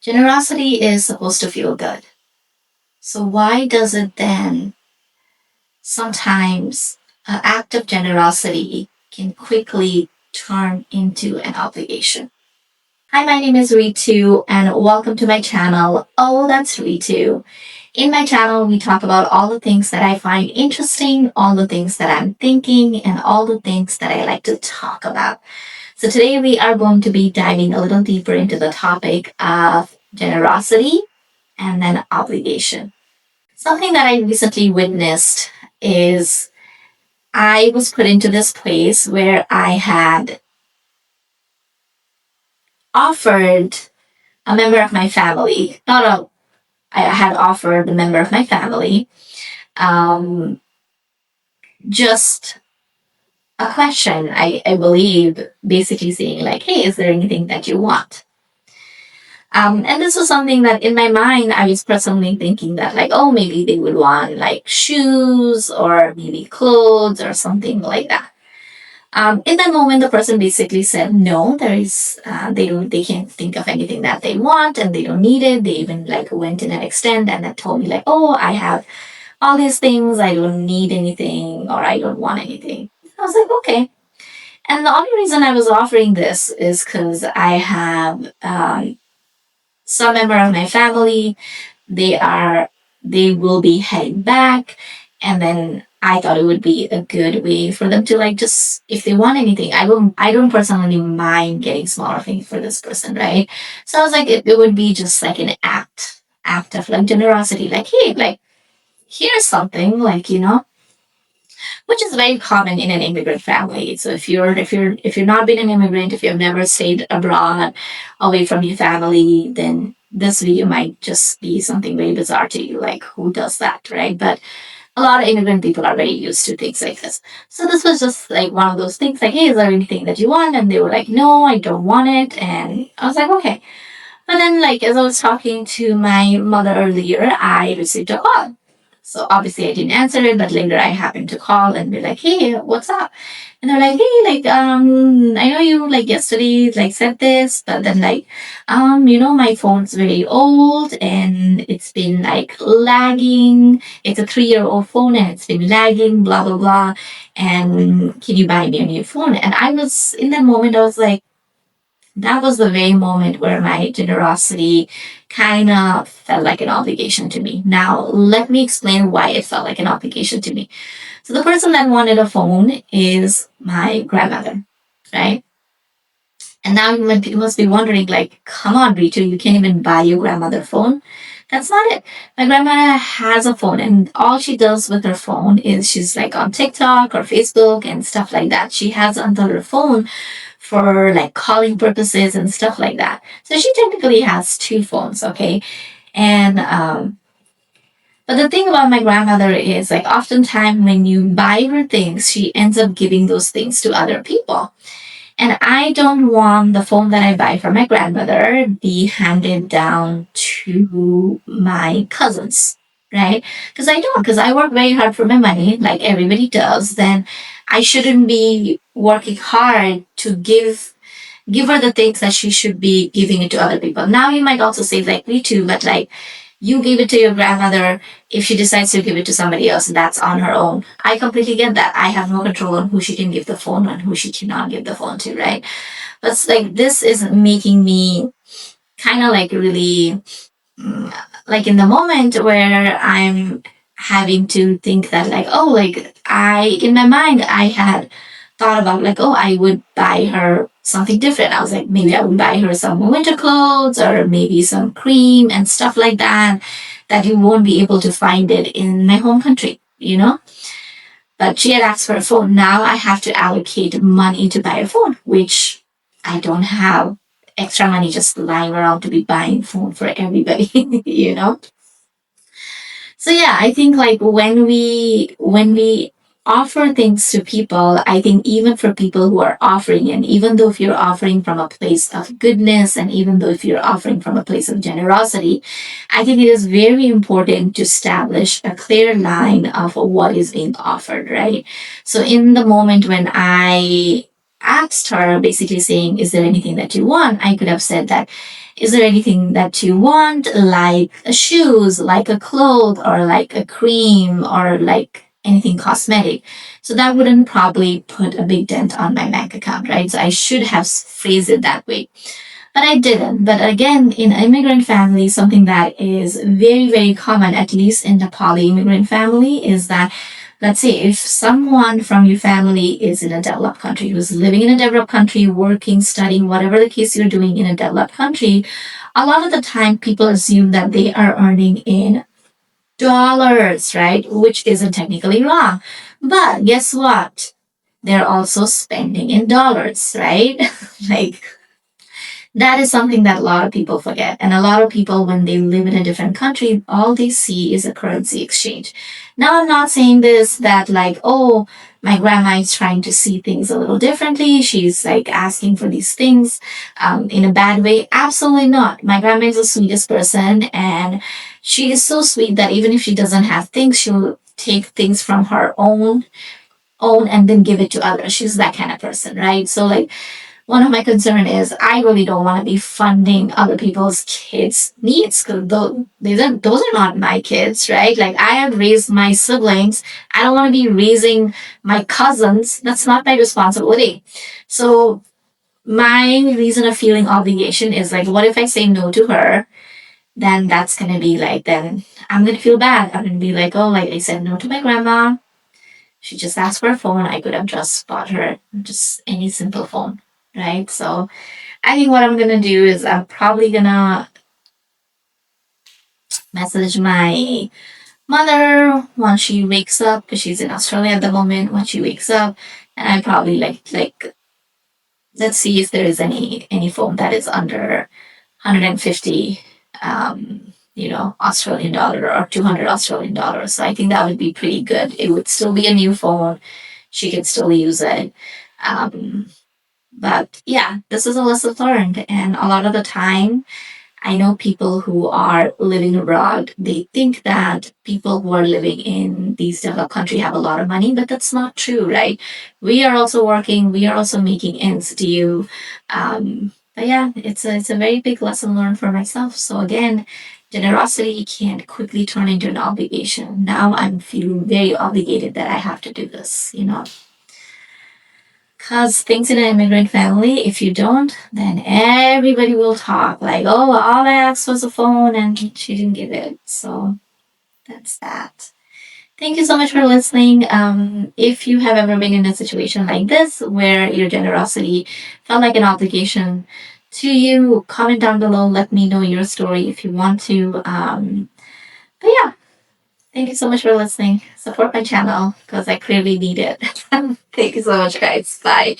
Generosity is supposed to feel good. So why does it then sometimes an act of generosity can quickly turn into an obligation? Hi, my name is Ritu and welcome to my channel. Oh, that's Ritu. In my channel, we talk about all the things that I find interesting, all the things that I'm thinking, and all the things that I like to talk about. So today we are going to be diving a little deeper into the topic of generosity and then obligation. Something that I recently witnessed is I was put into this place where I had offered a member of my family, not a, I had offered a member of my family um, just a question, I believe, basically saying, like, hey, is there anything that you want? And this was something that in my mind, I was personally thinking that, like, oh, maybe they would want like shoes or maybe clothes or something like that. In that moment, the person basically said, no, they can't think of anything that they want and they don't need it. They even like went in an extent and then told me like, oh, I have all these things. I don't need anything or I don't want anything. I was like, okay. And the only reason I was offering this is because I have some member of my family. They are they will be heading back, and then I thought it would be a good way for them to like just if they want anything. I don't personally mind getting smaller things for this person, right? So I was like, it would be just like an act of like generosity, like hey, like here's something, like which is very common in an immigrant family. So if you're not been an immigrant, if you've never stayed abroad away from your family, then this video might just be something very bizarre to you. Like who does that, right? But a lot of immigrant people are very used to things like this. So this was just like one of those things like, hey, is there anything that you want? And they were like, no, I don't want it. And I was like, okay. But then like as I was talking to my mother earlier, I received a call. So obviously I didn't answer it, but later I happened to call and be like, hey, what's up? And they're like, hey, like, I know you like yesterday like said this, but then like, my phone's very old and it's been like lagging. It's a 3-year-old phone and it's been lagging, blah blah blah. And can you buy me a new phone? And I was in that moment, I was like, that was the very moment where my generosity kind of felt like an obligation to me. Now, let me explain why it felt like an obligation to me. So, the person that wanted a phone is my grandmother, right? And now you must be wondering, like, come on, Ritu, you can't even buy your grandmother a phone. That's not it. My grandmother has a phone, and all she does with her phone is she's like on TikTok or Facebook and stuff like that. She has under her phone for like calling purposes and stuff like that. So she technically has two phones, okay? And but the thing about my grandmother is like oftentimes when you buy her things, she ends up giving those things to other people. And I don't want the phone that I buy for my grandmother be handed down to my cousins, right? Because I work very hard for my money, like everybody does. Then I shouldn't be working hard to give her the things that she should be giving it to other people. Now you might also say like me too, but like you give it to your grandmother. If she decides to give it to somebody else, that's on her own. I completely get that. I have no control on who she can give the phone and who she cannot give the phone to, right? But it's like this is making me kind of like really like in the moment where I'm having to think that like, oh, like I in my mind I had thought about like, oh, I would buy her something different. I was like, maybe I would buy her some winter clothes or maybe some cream and stuff like that, that you won't be able to find it in my home country, you know? But she had asked for a phone. Now I have to allocate money to buy a phone, which I don't have extra money just lying around to be buying phone for everybody, you know? So yeah, I think like when we offer things to people, I think even for people who are offering, and even though if you're offering from a place of goodness, and even though if you're offering from a place of generosity, I think it is very important to establish a clear line of what is being offered, right? So in the moment when I asked her, basically saying, "Is there anything that you want?" I could have said that, "Is there anything that you want, like a shoes, like a cloth, or like a cream, or like anything cosmetic?" So that wouldn't probably put a big dent on my bank account, right? So I should have phrased it that way. But I didn't. But again, in immigrant families, something that is very, very common, at least in the poly immigrant family, is that, let's say, if someone from your family is in a developed country, who's living in a developed country, working, studying, whatever the case you're doing in a developed country, a lot of the time people assume that they are earning in dollars, right? Which isn't technically wrong. But guess what? They're also spending in dollars, right? Like, that is something that a lot of people forget. And a lot of people, when they live in a different country, all they see is a currency exchange. Now, I'm not saying this that, like, oh, my grandma is trying to see things a little differently. She's like asking for these things in a bad way. Absolutely not. My grandma is the sweetest person. And she is so sweet that even if she doesn't have things, she'll take things from her own and then give it to others. She's that kind of person, right? So, like, one of my concern is I really don't want to be funding other people's kids' needs because those are not my kids, right? Like, I have raised my siblings. I don't want to be raising my cousins. That's not my responsibility. So my reason of feeling obligation is like, what if I say no to her? Then that's gonna be like, then I'm gonna feel bad. I'm gonna be like, oh, like I said no to my grandma. She just asked for a phone. I could have just bought her just any simple phone, right? So I think what I'm gonna do is I'm probably gonna message my mother once she wakes up because she's in Australia at the moment. When she wakes up, and I probably like let's see if there is any phone that is under 150 Australian dollar or 200 Australian dollars. So I think that would be pretty good. It would still be a new phone. She could still use it. Um, but yeah, this is a lesson learned, and a lot of the time I know people who are living abroad, they think that people who are living in these developed countries have a lot of money, but that's not true, right? We are also working, we are also making ends due. But yeah, it's a very big lesson learned for myself. So again, generosity can quickly turn into an obligation. Now I'm feeling very obligated that I have to do this. Because things in an immigrant family, if you don't, then everybody will talk like, oh, all I asked was a phone and she didn't give it. So that's that. Thank you so much for listening. If you have ever been in a situation like this where your generosity felt like an obligation to you, comment down below. Let me know your story if you want to. But yeah, thank you so much for listening. Support my channel because I clearly need it. Thank you so much, guys. Bye.